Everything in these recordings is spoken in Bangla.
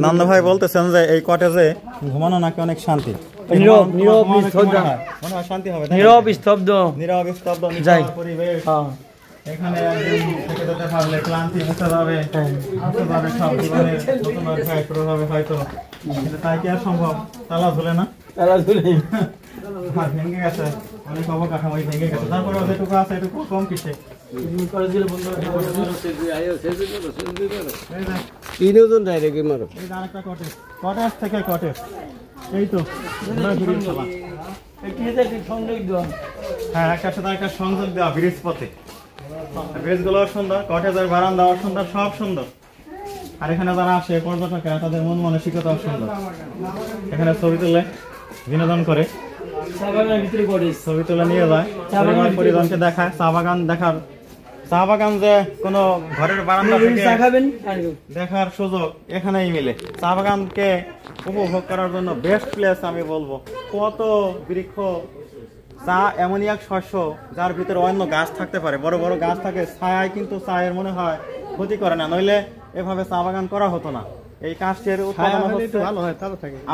নন্দ ভাই বলতেছেন যে এই কটেজে ঘুমানো নাকি অনেক শান্তি, শান্তি হবে, নীরব স্তব্ধ পরিবেশ। এখানে থেকে যেতে পারলে ক্লান্তি মুছে যাবে, সব জীবনের নতুন অধ্যায় শুরু হবে হয়তো। কিন্তু তাই কি আর সম্ভব? তালা ঝুলে না, তালা ঝুলে ভেঙে গেছে, অনেক অবকাঠামো ভেঙে গেছে। তারপরে যেটুকু আছে এটুকু কম কিসে। কটেজ থেকে কটেজ, এই তো হ্যাঁ, একটার সাথে একটা সংযোগ দেওয়া ব্রিজ পথে। ব্রিজ গুলো সুন্দর, কটেজের বারান্দা সুন্দর, সব সুন্দর। আর এখানে যারা আসে পর্যটকেরা, তাদের মন মানসিকতাও সুন্দর। এখানে ছবি তুলে বিনোদন করে, ছবি তুলে নিয়ে যায়, পরিজনকে দেখায়। চা বাগান দেখার, চা বাগান যে কোনো ঘরের বারান্দা থেকে দেখার সুযোগ এখানেই মিলে। চা বাগানকে উপভোগ করার জন্য বেস্ট প্লেস আমি বলবো। কত বৃক্ষ, চা এমনই এক শস্য যার ভিতরে অন্য গাছ থাকতে পারে, বড় বড় গাছ থাকে, ছায়ায় কিন্তু চায়ের মনে হয় ক্ষতি করে না, নইলে এভাবে চা বাগান করা হতো না। এই কাষ্ঠের উৎপাদন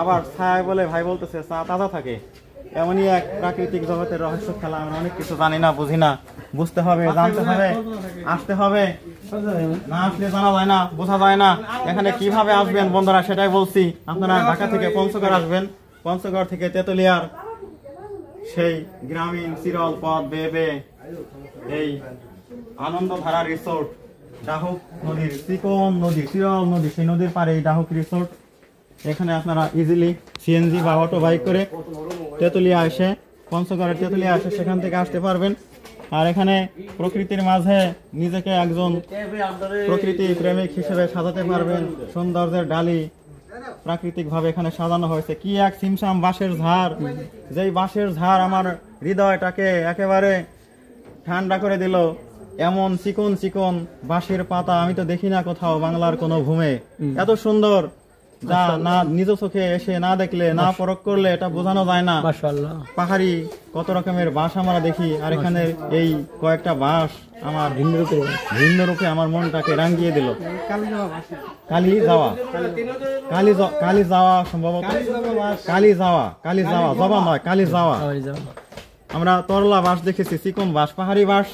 আবার ছায় বলে ভাই বলতেছে চা তাজা থাকে। এমনই এক প্রাকৃতিক জগতের রহস্য খেলা। আমরা অনেক কিছু জানি না, বুঝি না, বুঝতে হবে, জানতে হবে, আসতে হবে। না আসলে জানা যায় না, বোঝা যায় না। এখানে কিভাবে আসবেন বন্ধুরা সেটাই বলছি। আপনারা ঢাকা থেকে পঞ্চগড় আসবেন, পঞ্চগড় থেকে তেতুলিয়ার সেই গ্রামীণ চিরল পথ বেয়ে এই আনন্দধারা রিসোর্ট, ডাহুক নদীর চিকন নদী, চিরল নদী, সেই নদীর পারে এই ডাহুক রিসোর্ট। এখানে আপনারা ইজিলি সিএনজি বা অটো বাইক করে তেতুলিয়া এসে, পঞ্চগড়ের তেতুলিয়া এসে সেখান থেকে আসতে পারবেন। আর এখানে প্রকৃতির মাঝে নিজেকে একজন প্রকৃতি প্রেমিক হিসেবে সাজাতে পারবেন। সৌন্দর্যের ডালি প্রাকৃতিক ভাবে এখানে সাজানো হয়েছে। কি এক সিমসাম বাঁশের ঝাড়, যেই বাঁশের ঝাড় আমার হৃদয়টাকে একেবারে ঠান্ডা করে দিল। এমন চিকন চিকন বাঁশের পাতা আমি তো দেখি না কোথাও বাংলার কোনো ভূমে। এত সুন্দর, যা না নিজ চোখে এসে না দেখলে, না পরখ করলে এটা বোঝানো যায় না। পাহাড়ি কত রকমের বাঁশ আমরা দেখি, আর এখানে এই কয়েকটা বাঁশ আমার ভিন্ন রূপে আমার মনটাকে রাঙিয়ে দিল। কালি যাওয়া সম্ভবত, জবা নয়, কালি যাওয়া। আমরা তরলা বাঁশ দেখেছি, চিকন বাঁশ, পাহাড়ি বাঁশ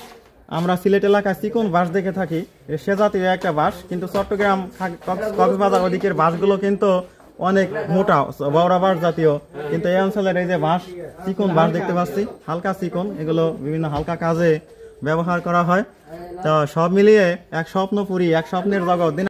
আমরা সিলেট এলাকায় চিকন বাঁশ দেখে থাকি, সে জাতীয় একটা বাঁশ। কিন্তু চট্টগ্রাম, কক্সবাজার ওদিকের বাঁশগুলো কিন্তু অনেক মোটা, বড় বাঁশ জাতীয়। কিন্তু এই অঞ্চলের এই যে বাঁশ, চিকন বাঁশ দেখতে পাচ্ছি, হালকা চিকন, এগুলো বিভিন্ন হালকা কাজে ব্যবহার করা হয়। তো সব মিলিয়ে এক স্বপ্নপুরী, এক স্বপ্নের জগৎ।